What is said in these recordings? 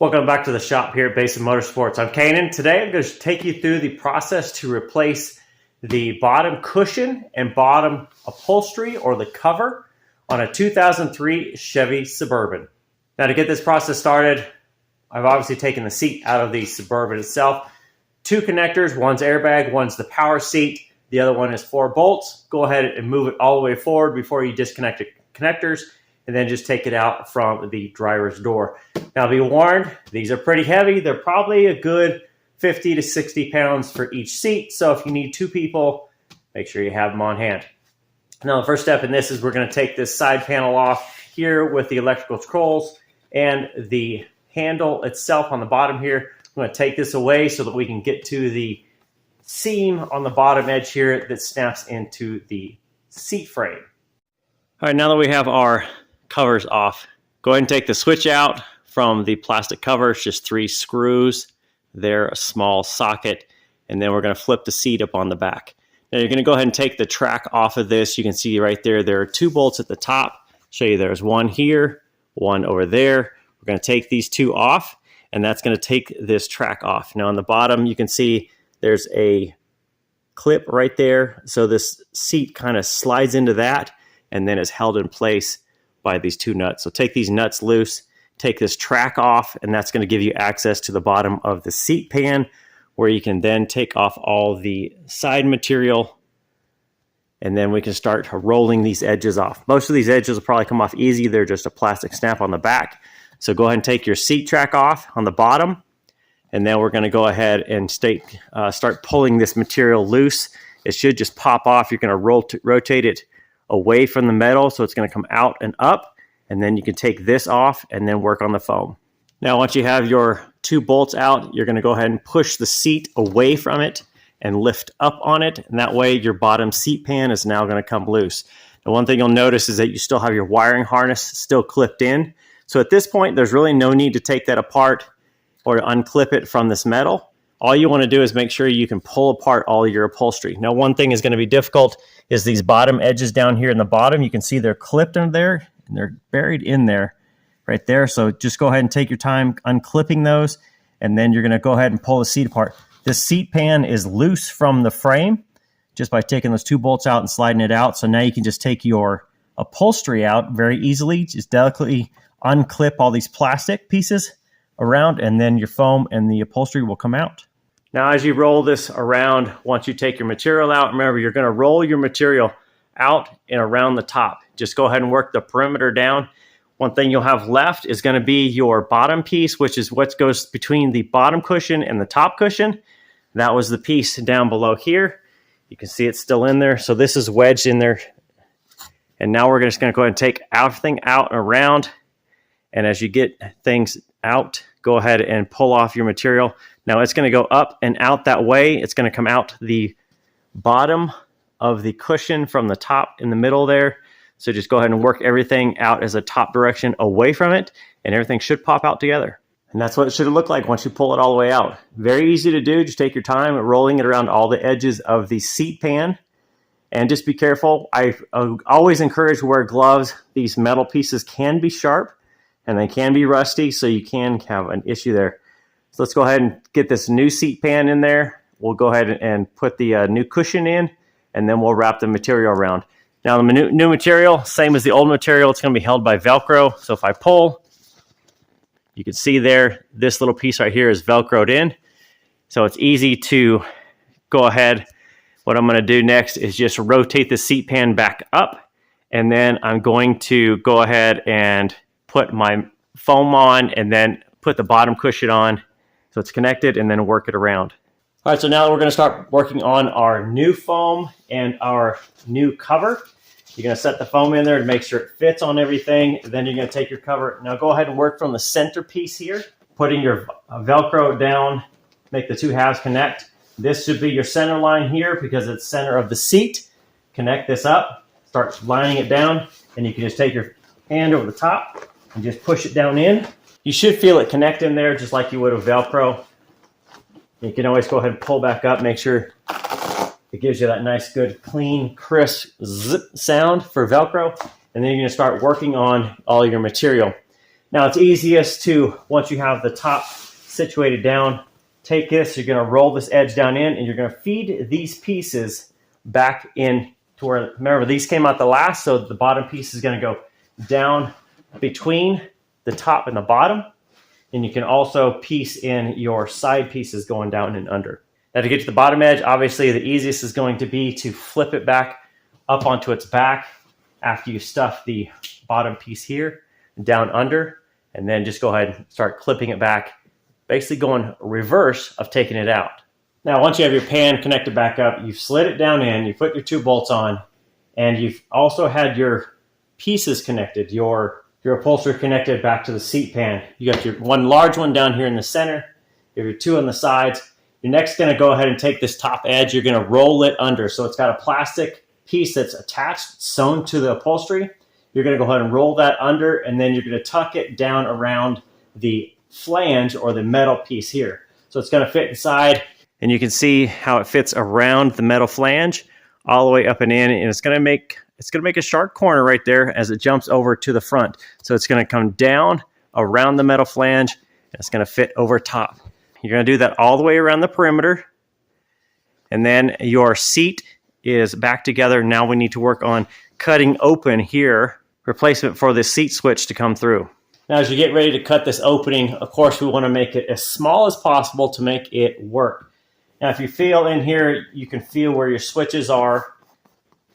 Welcome back to the shop here at Basin Motorsports. I'm Canaan. Today I'm going to take you through the process to replace the bottom cushion and bottom upholstery or the cover on a 2003 Chevy Suburban. Now to get this process started, I've obviously taken the seat out of the Suburban itself. Two connectors, one's airbag, one's the power seat. The other one is 4 bolts. Go ahead and move it all the way forward before you disconnect the connectors, and then just take it out from the driver's door. Now be warned, these are pretty heavy. They're probably a good 50 to 60 pounds for each seat. So if you need 2 people, make sure you have them on hand. Now the first step in this is we're gonna take this side panel off here with the electrical controls and the handle itself on the bottom here. I'm gonna take this away so that we can get to the seam on the bottom edge here that snaps into the seat frame. All right, now that we have our covers off, go ahead and take the switch out from the plastic cover. It's just 3 screws. They're a small socket, and then we're going to flip the seat up on the back. Now you're going to go ahead and take the track off of this. You can see right there, there are 2 bolts at the top. Show you there's one here, one over there. We're going to take these 2 off, and that's going to take this track off. Now on the bottom, you can see there's a clip right there. So this seat kind of slides into that and then is held in place by these 2 nuts. So take these nuts loose, take this track off, and that's going to give you access to the bottom of the seat pan, where you can then take off all the side material, and then we can start rolling these edges off. Most of these edges will probably come off easy. They're just a plastic snap on the back. So go ahead and take your seat track off on the bottom, and then we're going to go ahead and start pulling this material loose. It should just pop off. You're going to rotate it away from the metal, so it's going to come out and up, and then you can take this off and then work on the foam. Now once you have your 2 bolts out, you're going to go ahead and push the seat away from it and lift up on it, and that way your bottom seat pan is now going to come loose. The one thing you'll notice is that you still have your wiring harness still clipped in. So at this point, there's really no need to take that apart or to unclip it from this metal. All you want to do is make sure you can pull apart all your upholstery. Now, one thing is going to be difficult is these bottom edges down here in the bottom. You can see they're clipped in there and they're buried in there right there. So just go ahead and take your time unclipping those, and then you're going to go ahead and pull the seat apart. This seat pan is loose from the frame just by taking those 2 bolts out and sliding it out. So now you can just take your upholstery out very easily. Just delicately unclip all these plastic pieces around, and then your foam and the upholstery will come out. Now as you roll this around, once you take your material out, remember you're going to roll your material out and around the top. Just go ahead and work the perimeter down. One thing you'll have left is going to be your bottom piece, which is what goes between the bottom cushion and the top cushion. That was the piece down below here. You can see it's still in there. So this is wedged in there. And now we're just going to go ahead and take everything out and around. And as you get things out, go ahead and pull off your material. Now it's going to go up and out that way. It's going to come out the bottom of the cushion from the top in the middle there. So just go ahead and work everything out as a top direction away from it, and everything should pop out together. And that's what it should look like once you pull it all the way out. Very easy to do. Just take your time rolling it around all the edges of the seat pan. And just be careful. I always encourage to wear gloves. These metal pieces can be sharp and they can be rusty, so you can have an issue there. So let's go ahead and get this new seat pan in there. We'll go ahead and put the new cushion in, and then we'll wrap the material around. Now the new material, same as the old material, it's going to be held by Velcro. So if I pull, you can see there, this little piece right here is Velcroed in. So it's easy to go ahead. What I'm going to do next is just rotate the seat pan back up, and then I'm going to go ahead and put my foam on and then put the bottom cushion on so it's connected, and then work it around. All right, so now we're going to start working on our new foam and our new cover. You're going to set the foam in there to make sure it fits on everything. Then you're going to take your cover. Now go ahead and work from the center piece here, putting your Velcro down, make the 2 halves connect. This should be your center line here because it's center of the seat. Connect this up, start lining it down, and you can just take your hand over the top and just push it down in. You should feel it connect in there just like you would with Velcro. You can always go ahead and pull back up, make sure it gives you that nice, good, clean, crisp zip sound for Velcro. And then you're going to start working on all your material. Now it's easiest to, once you have the top situated down, take this, you're going to roll this edge down in, and you're going to feed these pieces back in to where, remember, these came out the last, so the bottom piece is going to go down between the top and the bottom. And you can also piece in your side pieces going down and under. Now to get to the bottom edge, obviously the easiest is going to be to flip it back up onto its back after you stuff the bottom piece here down under, and then just go ahead and start clipping it back, basically going reverse of taking it out. Now once you have your pan connected back up, you've slid it down in, you put your 2 bolts on, and you've also had your pieces connected, your upholstery connected back to the seat pan. You got your one large one down here in the center, you have your 2 on the sides. You're next going to go ahead and take this top edge, you're going to roll it under. So it's got a plastic piece that's attached, sewn to the upholstery. You're going to go ahead and roll that under, and then you're going to tuck it down around the flange or the metal piece here. So it's going to fit inside, and you can see how it fits around the metal flange all the way up and in, and it's going to make a sharp corner right there as it jumps over to the front. So it's going to come down around the metal flange, and it's going to fit over top. You're going to do that all the way around the perimeter, and then your seat is back together. Now we need to work on cutting open here, replacement for the seat switch to come through. Now as you get ready to cut this opening, of course we want to make it as small as possible to make it work. Now if you feel in here, you can feel where your switches are,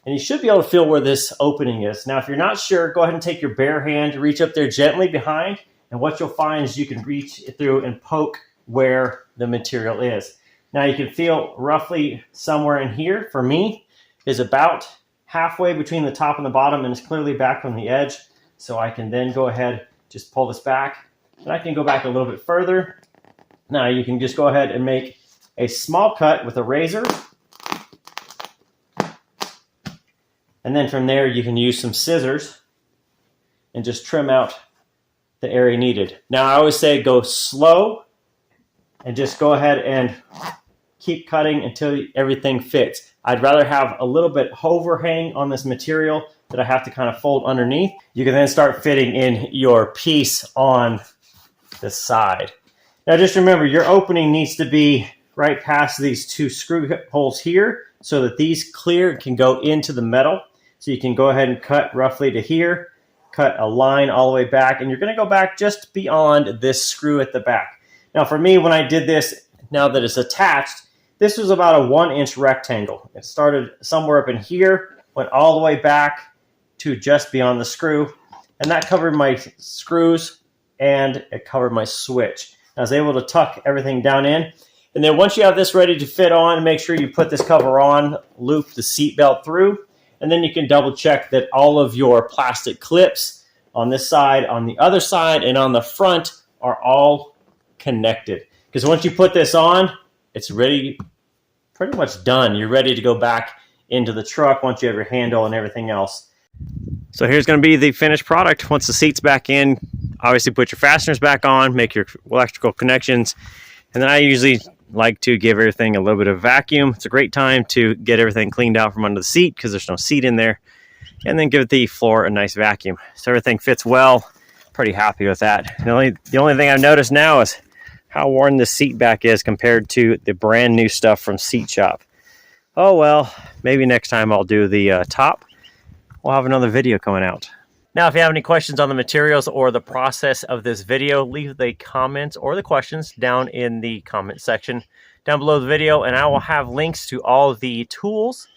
and you should be able to feel where this opening is. Now if you're not sure, go ahead and take your bare hand, reach up there gently behind, and what you'll find is you can reach through and poke where the material is. Now you can feel roughly somewhere in here, for me, is about halfway between the top and the bottom, and it's clearly back from the edge. So I can then go ahead, just pull this back, and I can go back a little bit further. Now you can just go ahead and make a small cut with a razor. And then from there you can use some scissors and just trim out the area needed. Now I always say go slow and just go ahead and keep cutting until everything fits. I'd rather have a little bit overhang on this material that I have to kind of fold underneath. You can then start fitting in your piece on the side. Now just remember, your opening needs to be right past these 2 screw holes here so that these clear can go into the metal. So you can go ahead and cut roughly to here, cut a line all the way back, and you're going to go back just beyond this screw at the back. Now for me, when I did this, now that it's attached, this was about a 1-inch rectangle. It started somewhere up in here, went all the way back to just beyond the screw, and that covered my screws and it covered my switch. I was able to tuck everything down in. And then once you have this ready to fit on, make sure you put this cover on, loop the seat belt through, and then you can double check that all of your plastic clips on this side, on the other side, and on the front are all connected. Because once you put this on, it's ready, pretty much done. You're ready to go back into the truck once you have your handle and everything else. So here's going to be the finished product. Once the seat's back in, obviously put your fasteners back on, make your electrical connections, and then I usually like to give everything a little bit of vacuum. It's a great time to get everything cleaned out from under the seat because there's no seat in there, and then give the floor a nice vacuum. So everything fits well. Pretty happy with that. The only thing I've noticed now is how worn the seat back is compared to the brand new stuff from Seat Shop. Oh well, maybe next time I'll do the top. We'll have another video coming out. Now, if you have any questions on the materials or the process of this video, leave the comments or the questions down in the comment section down below the video, and I will have links to all the tools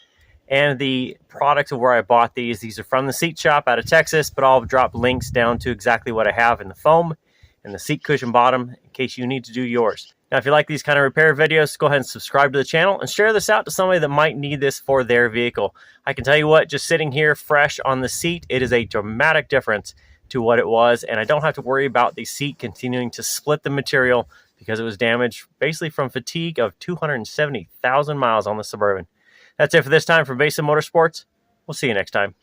and the products of where I bought these. These are from the Seat Shop out of Texas, but I'll drop links down to exactly what I have in the foam and the seat cushion bottom in case you need to do yours. Now, if you like these kind of repair videos, go ahead and subscribe to the channel and share this out to somebody that might need this for their vehicle. I can tell you what, just sitting here fresh on the seat, it is a dramatic difference to what it was, and I don't have to worry about the seat continuing to split the material because it was damaged basically from fatigue of 270,000 miles on the Suburban. That's it for this time from Basin Motorsports. We'll see you next time.